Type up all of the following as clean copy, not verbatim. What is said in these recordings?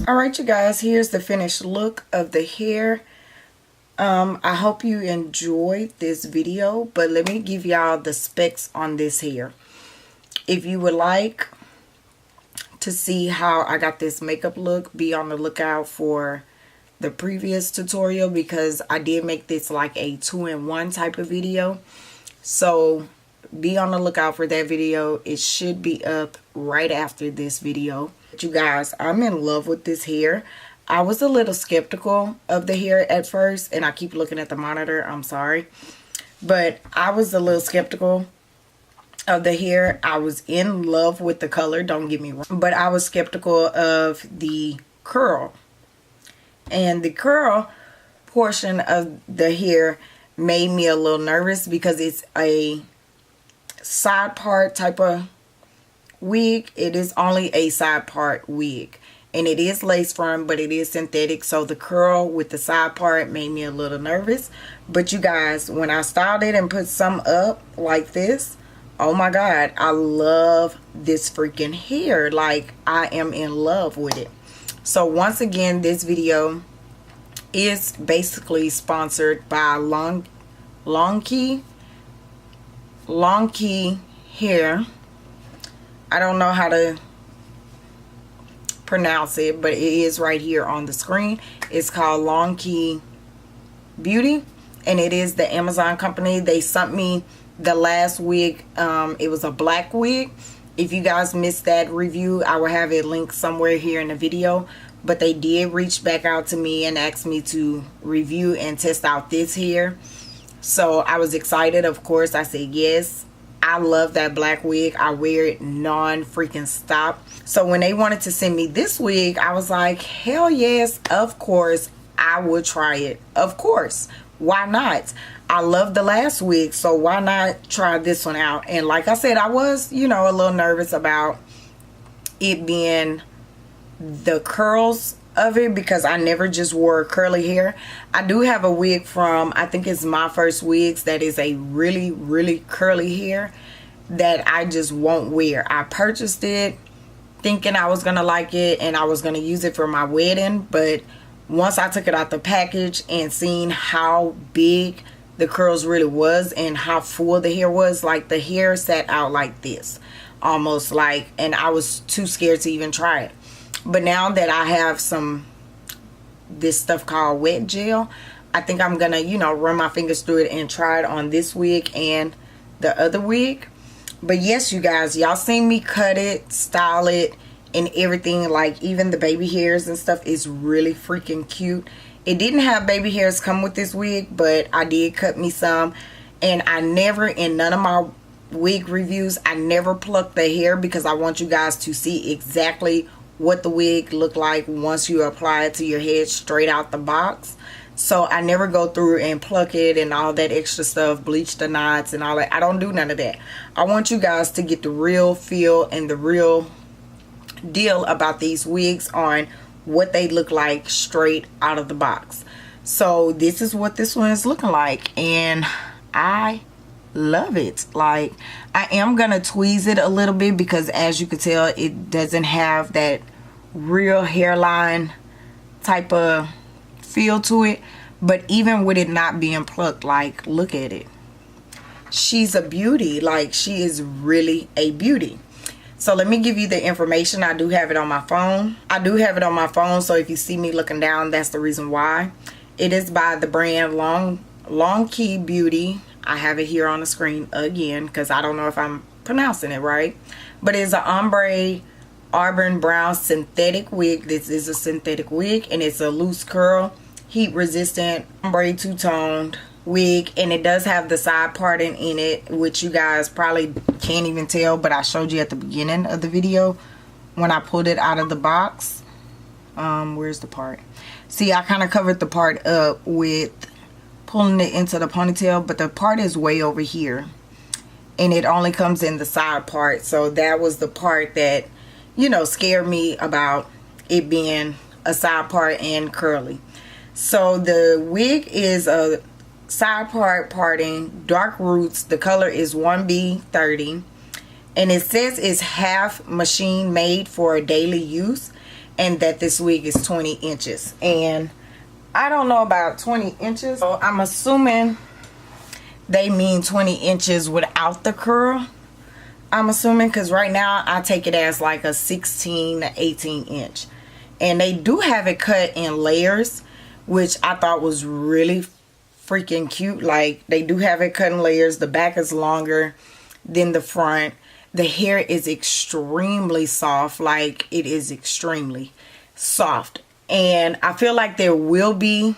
Alright you guys, here's the finished look of the hair. I hope you enjoyed this video, but let me give y'all the specs on this hair. If you would like to see how I got this makeup look, be on the lookout for the previous tutorial, because I did make this like a 2-in-1 type of video. So be on the lookout for that video. It should be up right after this video. But you guys, I'm in love with this hair. I was a little skeptical of the hair at first, and I keep looking at the monitor, I'm sorry. But I was a little skeptical of the hair. I was in love with the color, don't get me wrong, but I was skeptical of the curl. And the curl portion of the hair made me a little nervous because it's a side part type of wig. It is only a side part wig, and it is lace front, but it is synthetic, so the curl with the side part made me a little nervous. But you guys, when I styled it and put some up like this, oh my god, I love this freaking hair. Like, I am in love with it. So once again, this video is basically sponsored by Longqi hair. I don't know how to pronounce it, but it is right here on the screen. It's called Longqibeauty, and it is the Amazon company. They sent me the last wig. It was a black wig. If you guys missed that review, I will have it linked somewhere here in the video. But they did reach back out to me and asked me to review and test out this hair. So I was excited, of course. I said yes. I love that black wig. I wear it non-freaking stop. So when they wanted to send me this wig, I was like, hell yes, of course, I would try it. Of course. Why not? I love the last wig, so why not try this one out? And like I said, I was, you know, a little nervous about it being the curls of it, because I never just wore curly hair. I do have a wig from, I think it's My First Wigs, that is a really, really curly hair that I just won't wear. I purchased it thinking I was gonna like it and I was gonna use it for my wedding, but once I took it out the package and seen how big the curls really was and how full the hair was, like the hair sat out like this almost, like, and I was too scared to even try it. But now that I have this stuff called wet gel, I think I'm gonna, you know, run my fingers through it and try it on this wig and the other wig. But yes, you guys, y'all seen me cut it, style it, and everything. Like, even the baby hairs and stuff is really freaking cute. It didn't have baby hairs come with this wig, but I did cut me some. And I never, in none of my wig reviews, I never pluck the hair, because I want you guys to see exactly what the wig look like once you apply it to your head straight out the box. So I never go through and pluck it and all that extra stuff, bleach the knots and all that. I don't do none of that. I want you guys to get the real feel and the real deal about these wigs on what they look like straight out of the box. So this is what this one is looking like, and I love it. Like, I am gonna tweeze it a little bit, because as you can tell, it doesn't have that real hairline type of feel to it. But even with it not being plucked, like, look at it, she's a beauty. Like, she is really a beauty. So let me give you the information. I do have it on my phone. So if you see me looking down, that's the reason why. It is by the brand Longqibeauty. I have it here on the screen again, because I don't know if I'm pronouncing it right. But it's an ombre auburn brown synthetic wig. This is a synthetic wig, and it's a loose curl, heat resistant, ombre two-toned wig. And it does have the side parting in it, which you guys probably can't even tell, but I showed you at the beginning of the video when I pulled it out of the box. Where's the part? See, I kind of covered the part up with pulling it into the ponytail, but the part is way over here, and it only comes in the side part. So that was the part that, you know, scared me about it being a side part and curly. So the wig is a side part parting, dark roots. The color is 1B30, and it says it's half machine made for daily use. and that this wig is 20 inches. And I don't know about 20 inches, so I'm assuming they mean 20 inches without the curl. I'm assuming, because right now I take it as like a 16 to 18 inch. And they do have it cut in layers, which I thought was really freaking cute. Like, they do have it cut in layers. The back is longer than the front. The hair is extremely soft. Like, it is extremely soft. And I feel like they will be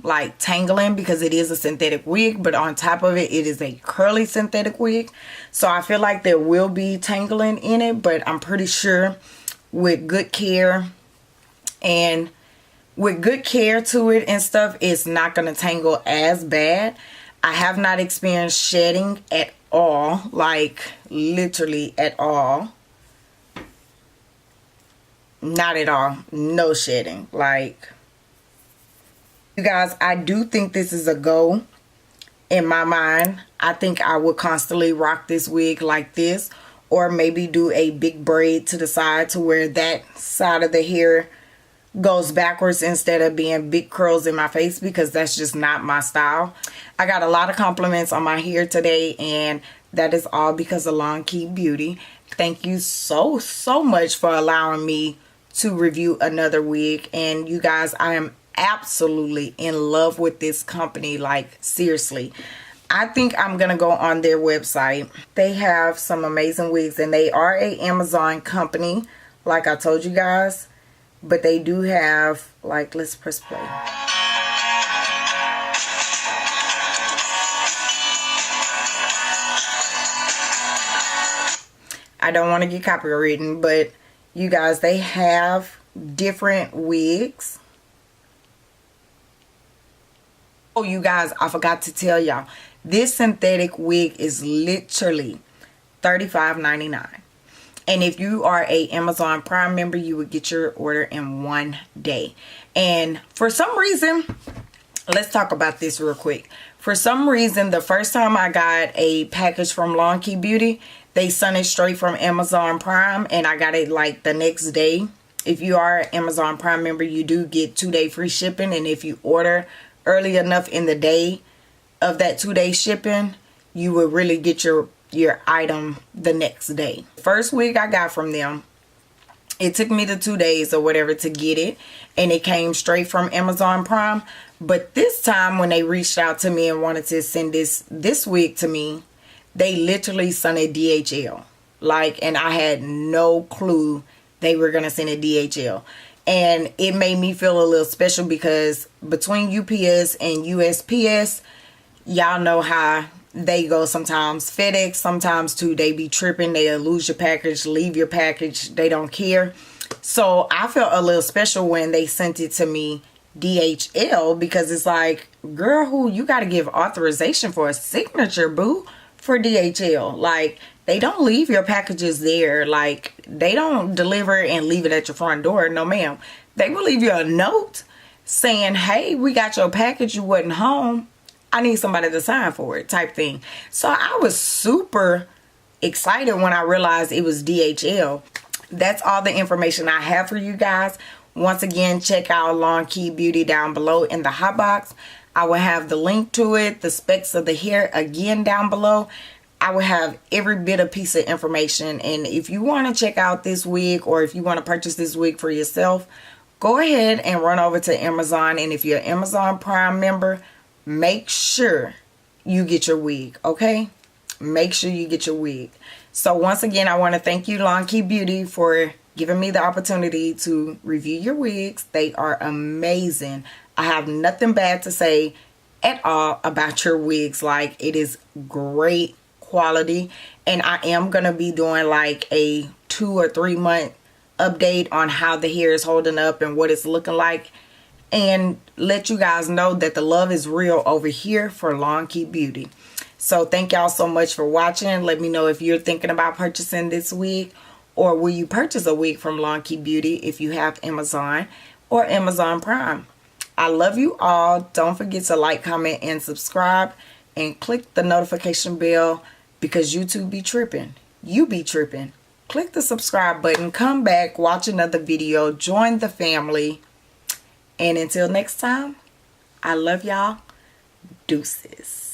like tangling, because it is a synthetic wig, but on top of it, it is a curly synthetic wig. So I feel like there will be tangling in it, but I'm pretty sure with good care to it and stuff, it's not going to tangle as bad. I have not experienced shedding at all, like literally at all. Not at all. No shedding. Like, you guys, I do think this is a go in my mind. I think I would constantly rock this wig like this, or maybe do a big braid to the side to where that side of the hair goes backwards instead of being big curls in my face, because that's just not my style. I got a lot of compliments on my hair today, and that is all because of Longqibeauty. Thank you so much for allowing me to review another wig. And you guys, I am absolutely in love with this company. Like, seriously, I think I'm gonna go on their website. They have some amazing wigs, and they are a Amazon company, like I told you guys. But they do have, like, let's press play. I don't want to get copywritten, but you guys, they have different wigs. Oh, you guys, I forgot to tell y'all, this synthetic wig is literally $35.99. And if you are a Amazon Prime member, you would get your order in 1 day. And for some reason, let's talk about this real quick. For some reason, the first time I got a package from Longqibeauty, they sent it straight from Amazon Prime, and I got it like the next day. If you are an Amazon Prime member, you do get 2-day free shipping. And if you order early enough in the day of that 2-day shipping, you will really get your item the next day. First wig I got from them, it took me the 2 days or whatever to get it, and it came straight from Amazon Prime. But this time when they reached out to me and wanted to send this wig to me, they literally sent a DHL. Like, and I had no clue they were gonna send a DHL. And it made me feel a little special, because between UPS and USPS, y'all know how they go sometimes. FedEx sometimes too, they be tripping. They'll lose your package, leave your package, they don't care. So I felt a little special when they sent it to me DHL, because it's like, girl, who you got to give authorization for a signature, boo, for DHL. Like, they don't leave your packages there. Like, they don't deliver and leave it at your front door. No, ma'am. They will leave you a note saying, hey, we got your package, you wasn't home, I need somebody to sign for it, type thing. So I was super excited when I realized it was DHL. That's all the information I have for you guys. Once again, check out Longqibeauty down below in the hot box. I will have the link to it, the specs of the hair again down below. I will have every bit of piece of information. And if you want to check out this wig, or if you want to purchase this wig for yourself, go ahead and run over to Amazon. And if you're an Amazon Prime member, make sure you get your wig, okay? Make sure you get your wig. So once again, I want to thank you, Longqibeauty, for giving me the opportunity to review your wigs. They are amazing. I have nothing bad to say at all about your wigs. Like, it is great quality. And I am going to be doing like a 2 or 3 month update on how the hair is holding up and what it's looking like, and let you guys know that the love is real over here for Longqibeauty. So thank y'all so much for watching. Let me know if you're thinking about purchasing this wig, or will you purchase a wig from Longqibeauty if you have Amazon or Amazon Prime. I love you all. Don't forget to like, comment, and subscribe, and click the notification bell, because YouTube be tripping. You be tripping. click the subscribe button, come back, watch another video, join the family. And until next time, I love y'all. Deuces.